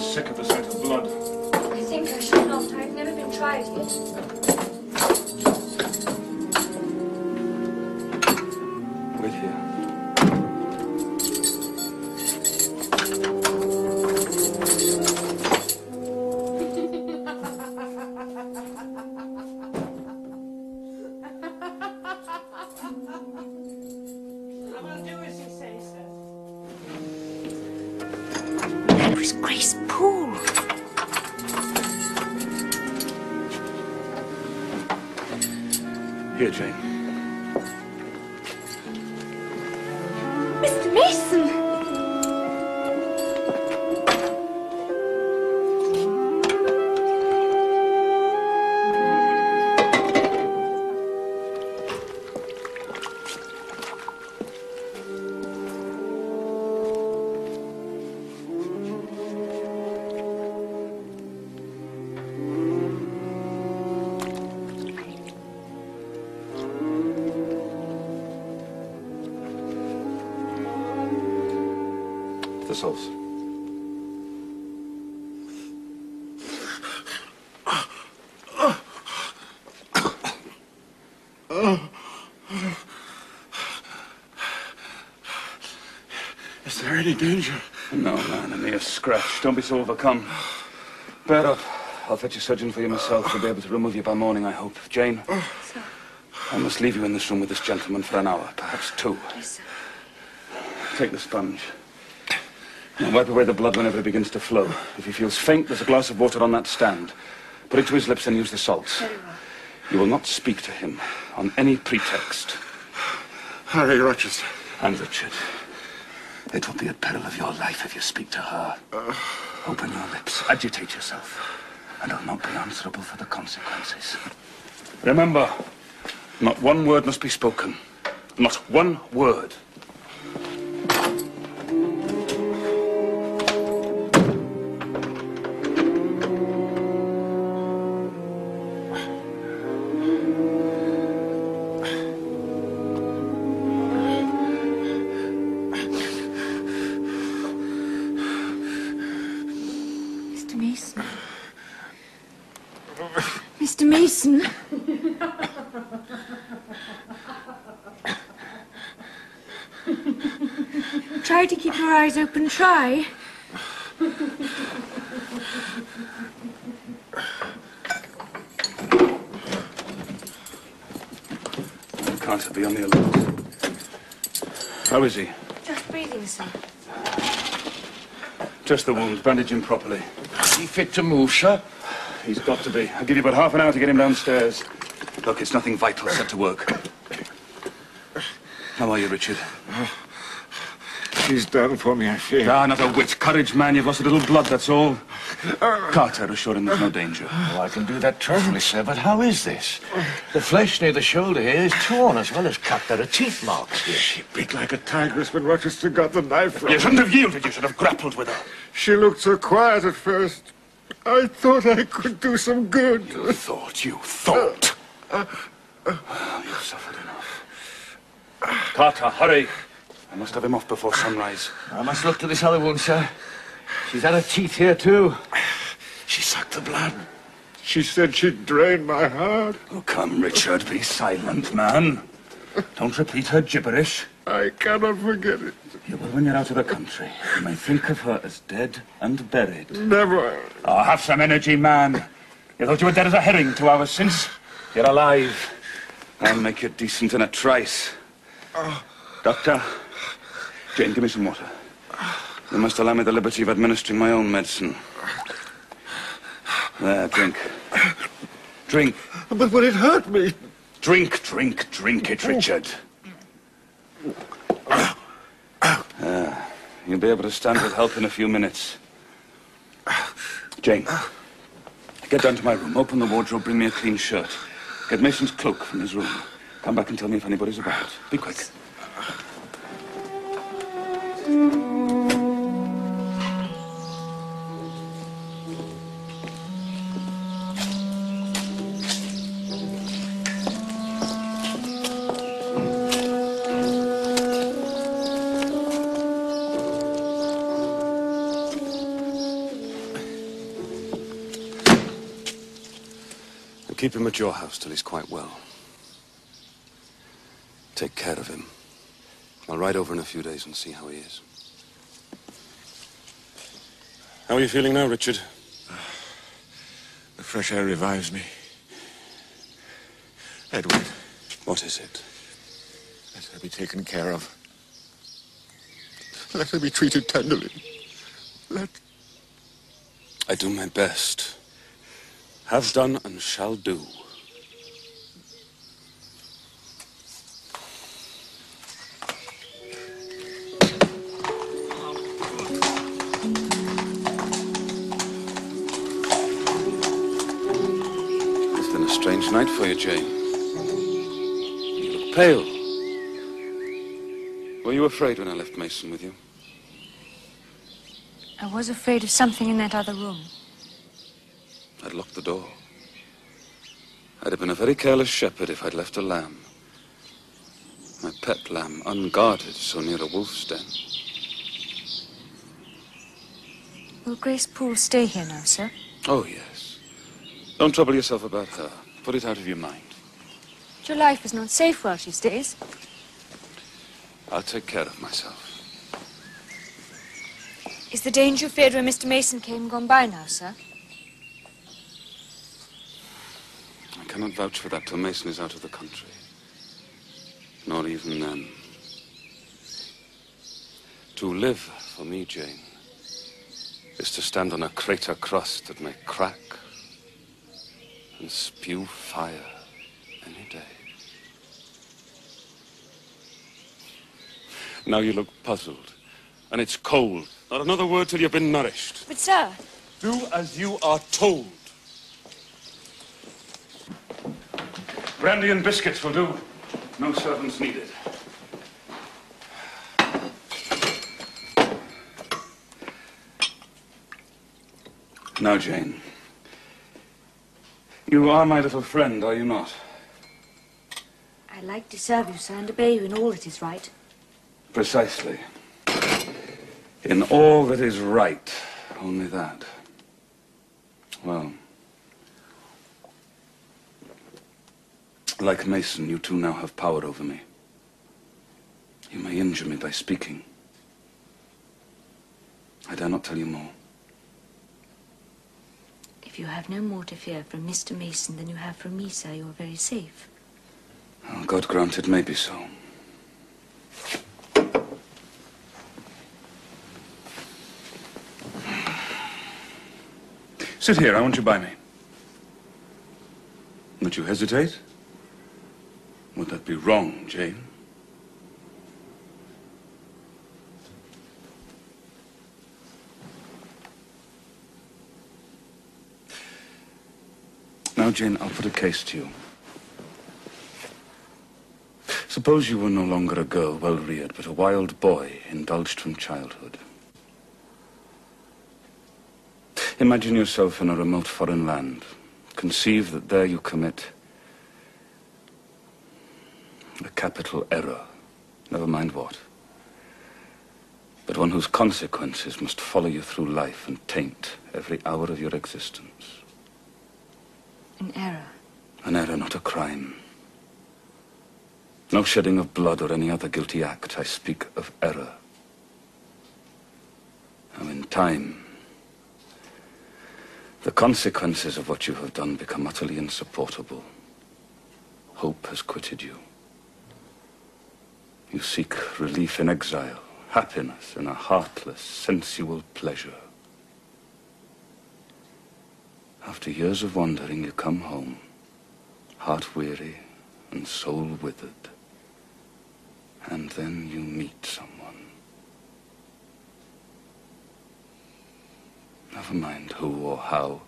sick of the sight of blood. I think I shall not. I've never been tried yet. Wait here. I will do as you say, sir. That was Grace Poole. Here, Jane. Mr. Mason! The sauce. Is there any danger? No, man, a mere scratch. Don't be so overcome. Bear up. I'll fetch a surgeon for you myself. We'll be able to remove you by morning, I hope. Jane? Sir. I must leave you in this room with this gentleman for an hour, perhaps 2. Yes, sir. Take the sponge. Now wipe away the blood whenever it begins to flow. If he feels faint, there's a glass of water on that stand. Put it to his lips and use the salts. Very well. You will not speak to him on any pretext. Harry Rochester. And Richard, it will be at peril of your life if you speak to her. Open your lips, agitate yourself, and I'll not be answerable for the consequences. Remember, not one word must be spoken. Not one word. Mr. Mason. Mr. Mason. Try to keep your eyes open. Try. Can't be on the alert. How is he? Just breathing, sir. Just the wound. Bandage him properly. Is he fit to move, sir? He's got to be. I'll give you about half an hour to get him downstairs. Look, it's nothing vital. Set to work. How are you, Richard? He's done for me, I fear. Ah, not a whit. Courage, man. You've lost a little blood, that's all. Carter, assure him there's no danger. Oh, I can do that terribly, sir, but how is this? The flesh near the shoulder here is torn as well as cut. There are teeth marks here. She bit like a tigress when Rochester got the knife from You her. shouldn't have yielded. You should have grappled with her. She looked so quiet at first. I thought I could do some good. You thought. You've suffered enough. Carter, hurry. I must have him off before sunrise. I must look to this other wound, sir. She's had her teeth here, too. She sucked the blood. She said she'd drain my heart. Oh, come, Richard. Be silent, man. Don't repeat her gibberish. I cannot forget it. You will when you're out of the country. You may think of her as dead and buried. Never. Oh, have some energy, man. You thought you were dead as a herring 2 hours since. You're alive. I'll make you decent in a trice. Doctor, Jane, give me some water. You must allow me the liberty of administering my own medicine. There, drink. Drink. But will it hurt me? Drink it, Richard. You'll be able to stand with help in a few minutes. Jane, get down to my room, open the wardrobe, bring me a clean shirt. Get Mason's cloak from his room. Come back and tell me if anybody's about. Be quick. keep him at your house till he's quite well. Take care of him. I'll ride over in a few days and see how he is. How are you feeling now, Richard? The fresh air revives me. Edward. What is it? Let her be taken care of. Let her be treated tenderly. I do my best. Have done and shall do. It's been a strange night for you, Jane. You look pale. Were you afraid when I left Mason with you? I was afraid of something in that other room. I'd locked the door. I'd have been a very careless shepherd if I'd left a lamb. My pet lamb, unguarded, so near a wolf's den. Will Grace Poole stay here now, sir? Oh, yes. Don't trouble yourself about her. Put it out of your mind. Your life is not safe while she stays. I'll take care of myself. Is the danger feared when Mr. Mason came gone by now, sir? I cannot vouch for that till Mason is out of the country. Nor even then. To live, for me, Jane, is to stand on a crater crust that may crack and spew fire any day. Now you look puzzled, and it's cold. Not another word till you've been nourished. But, sir... Do as you are told. Brandy and biscuits will do. No servants needed. Now, Jane. You are my little friend, are you not? I like to serve you, sir, and obey you in all that is right. Precisely. In all that is right, only that. Well, like Mason, you too now have power over me. You may injure me by speaking. I dare not tell you more. If you have no more to fear from Mr. Mason than you have from me, sir, you are very safe. Well, God grant it may be so. Sit here, I want you by me. Would you hesitate? Would that be wrong, Jane? Now, Jane, I'll put a case to you. Suppose you were no longer a girl well-reared, but a wild boy indulged from childhood. Imagine yourself in a remote foreign land. Conceive that there you commit a capital error, never mind what, but one whose consequences must follow you through life and taint every hour of your existence. An error? An error, not a crime. No shedding of blood or any other guilty act. I speak of error. Now, in time, the consequences of what you have done become utterly insupportable. Hope has quitted you. You seek relief in exile, happiness in a heartless, sensual pleasure. After years of wandering, you come home, heart-weary and soul-withered. And then you meet someone. Never mind who or how.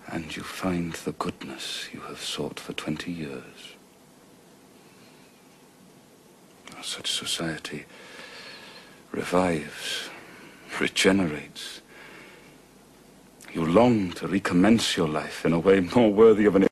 And you find the goodness you have sought for 20 years. Such society revives, regenerates. You long to recommence your life in a way more worthy of an